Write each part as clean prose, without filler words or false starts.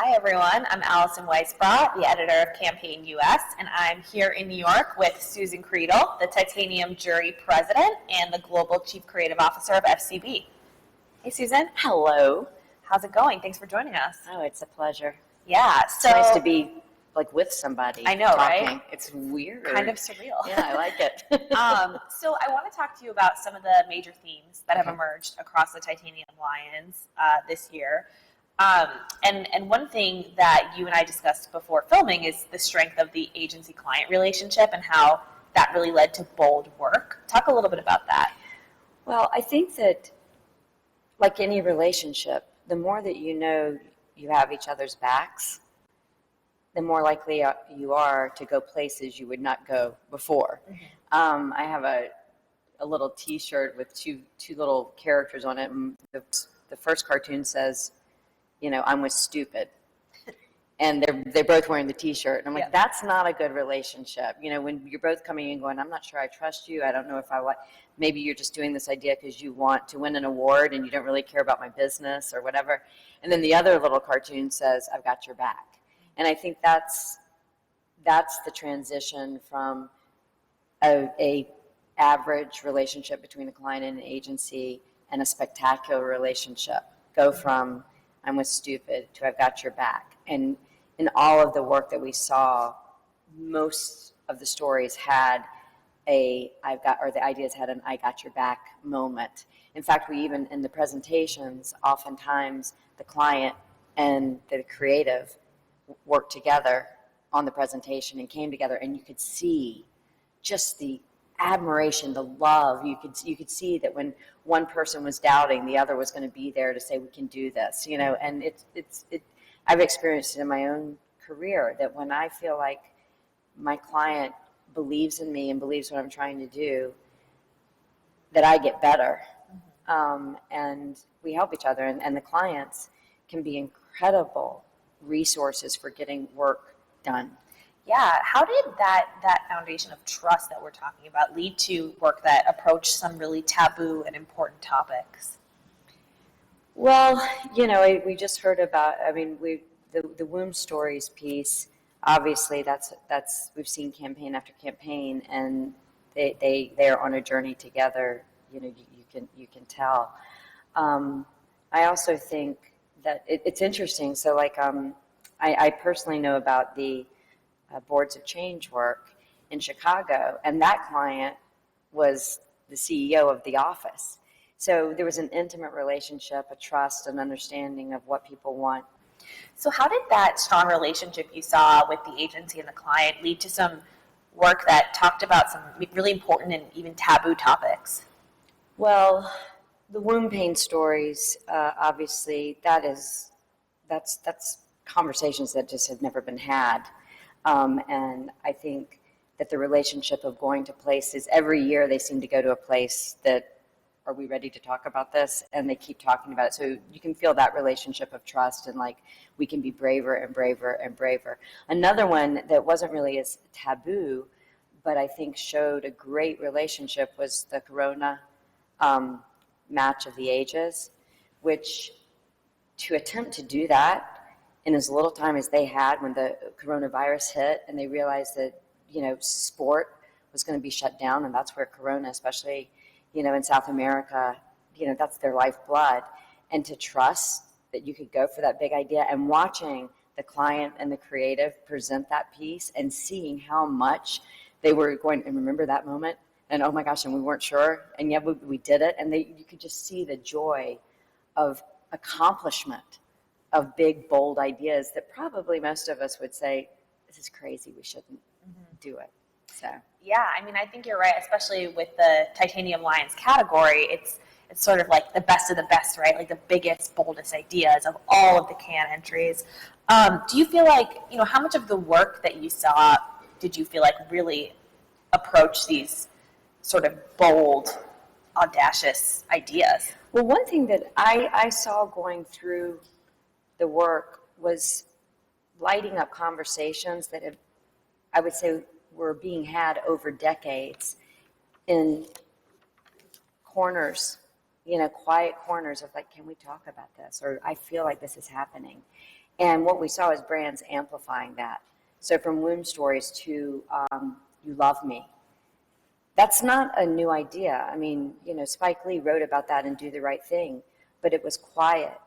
Hi, everyone. I'm Allison Weisbrot, the editor of Campaign US, and I'm here in New York with Susan Creedle, the Titanium Jury President and the Global Chief Creative Officer of FCB. Hey, Susan. Hello. How's it going? Thanks for joining us. Oh, it's a pleasure. Yeah, It's nice to be with somebody. I know, talking. right? It's weird. Kind of surreal. Yeah, I like it. So I want to talk to you about some of the major themes that have emerged across the Titanium Alliance this year. And one thing that you and I discussed before filming is the strength of the agency-client relationship and how that really led to bold work. Talk a little bit about that. Well, I think that, like any relationship, the more that you know you have each other's backs, the more likely you are to go places you would not go before. Mm-hmm. I have a little T-shirt with two little characters on it. And the first cartoon says, I'm with stupid. And they're both wearing the T-shirt. And I'm like, That's not a good relationship. When you're both coming in going, I'm not sure I trust you. I don't know if maybe you're just doing this idea because you want to win an award and you don't really care about my business or whatever. And then the other little cartoon says, I've got your back. And I think that's the transition from a average relationship between a client and an agency and a spectacular relationship. Go from I'm with stupid to I've got your back. And in all of the work that we saw, most of the stories had the ideas had an I got your back moment. In fact, we even in the presentations, oftentimes the client and the creative worked together on the presentation and came together, and you could see just the admiration, the love. You could see that when one person was doubting, the other was going to be there to say, we can do this, and I've experienced it in my own career that when I feel like my client believes in me and believes what I'm trying to do, that I get better. And we help each other, and the clients can be incredible resources for getting work done. Yeah, how did that foundation of trust that we're talking about lead to work that approached some really taboo and important topics? Well, we just heard about, the womb stories piece, obviously that's we've seen campaign after campaign, and they're on a journey together, you can tell. I also think that it's interesting. So I personally know about the boards of change work in Chicago, and that client was the CEO of the office. So there was an intimate relationship, a trust, an understanding of what people want. So how did that strong relationship you saw with the agency and the client lead to some work that talked about some really important and even taboo topics? Well, the womb pain stories, obviously, that's conversations that just have never been had. And I think that the relationship of going to places, every year they seem to go to a place that, are we ready to talk about this? And they keep talking about it. So you can feel that relationship of trust, and we can be braver and braver and braver. Another one that wasn't really as taboo, but I think showed a great relationship was the Corona match of the ages, which to attempt to do that in as little time as they had when the coronavirus hit, and they realized that, sport was going to be shut down, and that's where Corona, especially, in South America, that's their lifeblood. And to trust that you could go for that big idea, and watching the client and the creative present that piece and seeing how much they were going, and remember that moment, and oh my gosh, and we weren't sure, and yet we did it, and you could just see the joy of accomplishment of big, bold ideas that probably most of us would say, this is crazy, we shouldn't do it. So yeah, I think you're right, especially with the Titanium Alliance category. It's sort of like the best of the best, right? Like the biggest, boldest ideas of all of the can entries. Do you feel like, how much of the work that you saw did you feel like really approach these sort of bold, audacious ideas? Well, one thing that I saw going through the work was lighting up conversations that I would say were being had over decades in corners, quiet corners of can we talk about this? Or I feel like this is happening. And what we saw is brands amplifying that. So from womb stories to You Love Me. That's not a new idea. I mean, Spike Lee wrote about that in Do the Right Thing, but it was quiet.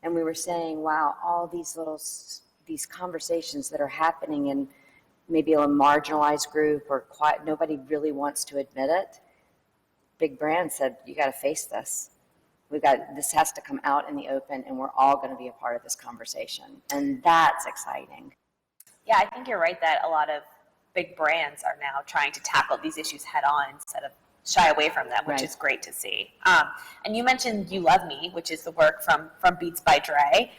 And we were saying, wow, all these conversations that are happening in maybe a marginalized group or quiet, nobody really wants to admit it. Big brand said, you got to face this. This has to come out in the open, and we're all going to be a part of this conversation. And that's exciting. Yeah, I think you're right that a lot of big brands are now trying to tackle these issues head on instead of shy away from them, which is great to see. And you mentioned You Love Me, which is the work from Beats by Dre.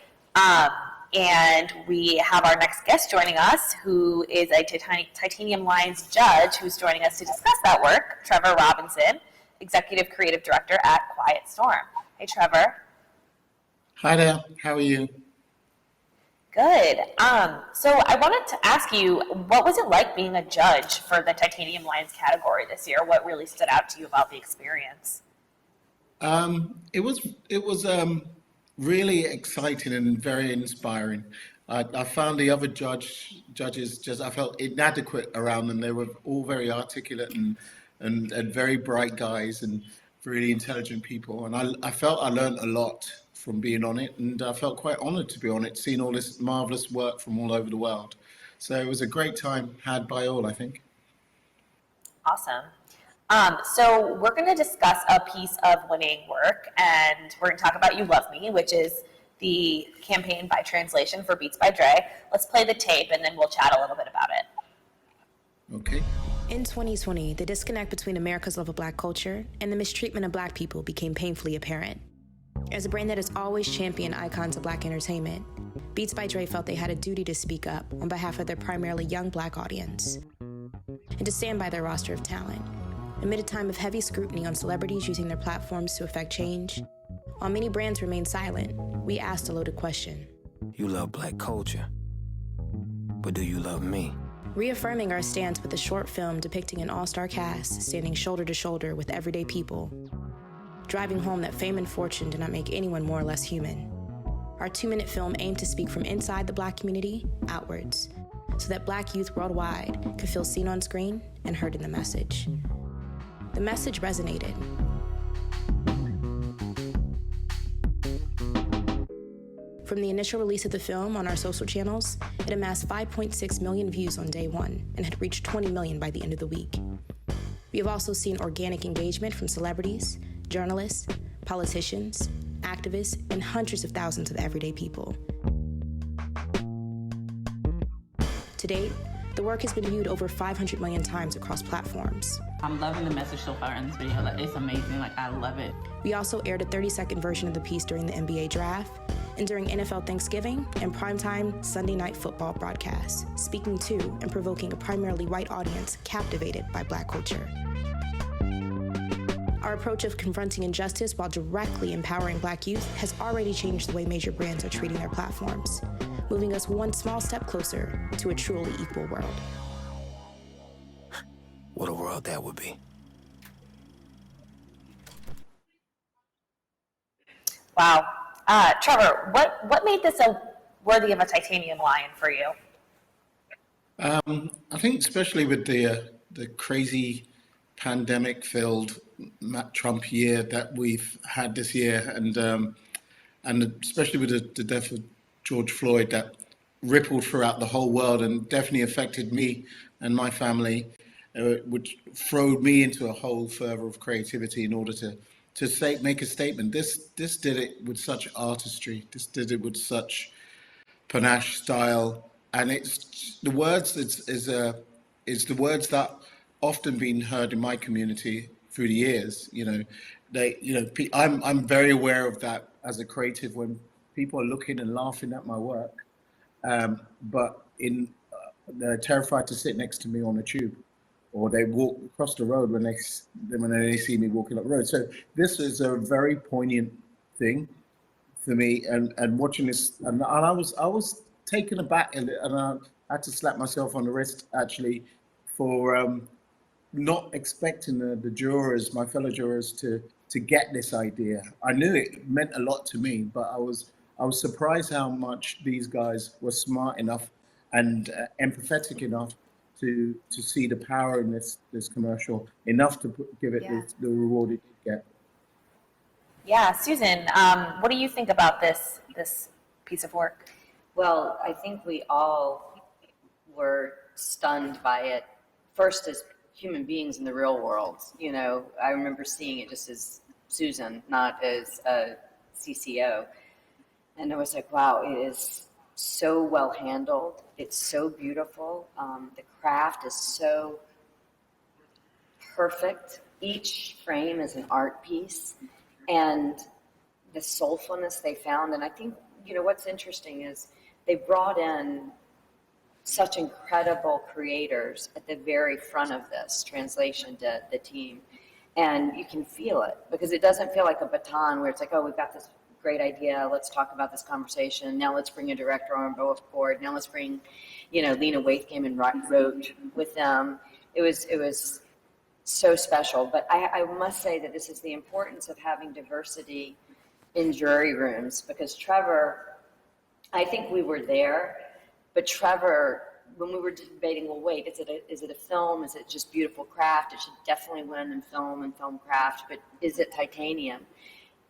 And we have our next guest joining us, who is a Titanium Lions judge, who's joining us to discuss that work, Trevor Robinson, Executive Creative Director at Quiet Storm. Hey, Trevor. Hi there. How are you? Good. So I wanted to ask you, what was it like being a judge for the Titanium Lions category this year? What really stood out to you about the experience? It was really exciting and very inspiring. I found the other judges I felt inadequate around them. They were all very articulate and very bright guys and really intelligent people. And I felt I learned a lot from being on it, and I felt quite honored to be on it, seeing all this marvelous work from all over the world. So it was a great time had by all, I think. Awesome. So we're going to discuss a piece of winning work, and we're going to talk about You Love Me, which is the campaign by translation for Beats by Dre. Let's play the tape, and then we'll chat a little bit about it. Okay. In 2020, the disconnect between America's love of Black culture and the mistreatment of Black people became painfully apparent. As a brand that has always championed icons of Black entertainment, Beats by Dre felt they had a duty to speak up on behalf of their primarily young Black audience and to stand by their roster of talent. Amid a time of heavy scrutiny on celebrities using their platforms to affect change, while many brands remain silent, we asked a loaded question. You love Black culture, but do you love me? Reaffirming our stance with a short film depicting an all-star cast standing shoulder to shoulder with everyday people, driving home that fame and fortune do not make anyone more or less human. Our 2-minute film aimed to speak from inside the Black community outwards, so that Black youth worldwide could feel seen on screen and heard in the message. The message resonated. From the initial release of the film on our social channels, it amassed 5.6 million views on day one and had reached 20 million by the end of the week. We have also seen organic engagement from celebrities, journalists, politicians, activists, and hundreds of thousands of everyday people. To date, the work has been viewed over 500 million times across platforms. I'm loving the message so far in this video. It's amazing. I love it. We also aired a 30-second version of the piece during the NBA draft and during NFL Thanksgiving and primetime Sunday Night Football broadcasts, speaking to and provoking a primarily white audience captivated by Black culture. Our approach of confronting injustice while directly empowering Black youth has already changed the way major brands are treating their platforms, moving us one small step closer to a truly equal world. What a world that would be. Wow. Trevor, what made this worthy of a Titanium Lion for you? I think especially with the crazy pandemic-filled Trump year that we've had this year, and especially with the death of George Floyd, that rippled throughout the whole world and definitely affected me and my family, which throwed me into a whole fervor of creativity in order to make a statement. This did it with such artistry. This did it with such panache, style, and it's the words. It's the words that often been heard in my community through the years. I'm very aware of that as a creative when people are looking and laughing at my work, but they're terrified to sit next to me on a tube, or they walk across the road when they see me walking up the road. So this is a very poignant thing for me, and watching this, and I was taken aback, and I had to slap myself on the wrist actually for not expecting the jurors, my fellow jurors, to get this idea. I knew it meant a lot to me, but I I was surprised how much these guys were smart enough and empathetic enough to see the power in this commercial enough to give it Yeah. the reward it did get. Yeah, Susan, what do you think about this piece of work? Well, I think we all were stunned by it, first as human beings in the real world. You know, I remember seeing it just as Susan, not as a CCO. And I was like, wow, it is so well handled. It's so beautiful. The craft is so perfect. Each frame is an art piece. And the soulfulness they found. And I think, you know, what's interesting is they brought in such incredible creators at the very front of this translation to the team. And you can feel it because it doesn't feel like a baton where it's like, oh, we've got this great idea. Let's talk about this conversation. Now let's bring a director on board. Now let's bring, you know, Lena Waithe came and wrote with them. It was so special. But I must say that this is the importance of having diversity in jury rooms because Trevor, I think we were there, but Trevor, when we were debating, well, wait, is it a film? Is it just beautiful craft? It should definitely win in film and film craft, but is it titanium?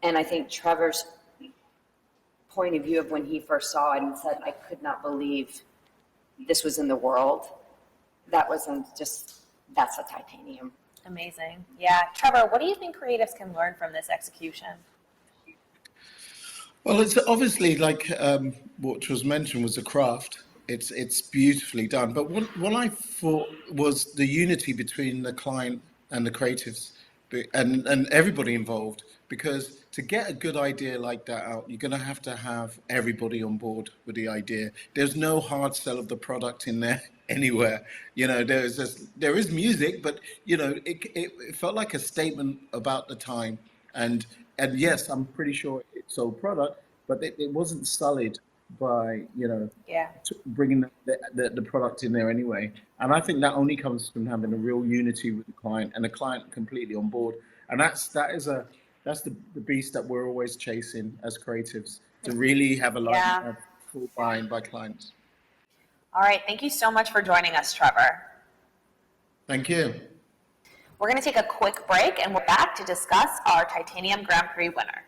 And I think Trevor's point of view of when he first saw it and said, I could not believe this was in the world. That wasn't just, that's a titanium. Amazing. Yeah. Trevor, what do you think creatives can learn from this execution? Well, it's obviously like what was mentioned was a craft. It's beautifully done. But what I thought was the unity between the client and the creatives and everybody involved. Because to get a good idea like that out, you're going to have everybody on board with the idea. There's no hard sell of the product in there anywhere. You know, there is music, but you know, it felt like a statement about the time. And yes, I'm pretty sure it sold product, but it wasn't sullied by, you know, Yeah. bringing the product in there anyway. And I think that only comes from having a real unity with the client and the client completely on board. And that's the beast that we're always chasing as creatives, to really have Yeah. a full buy-in by clients. All right. Thank you so much for joining us, Trevor. Thank you. We're going to take a quick break and we're back to discuss our Titanium Grand Prix winner.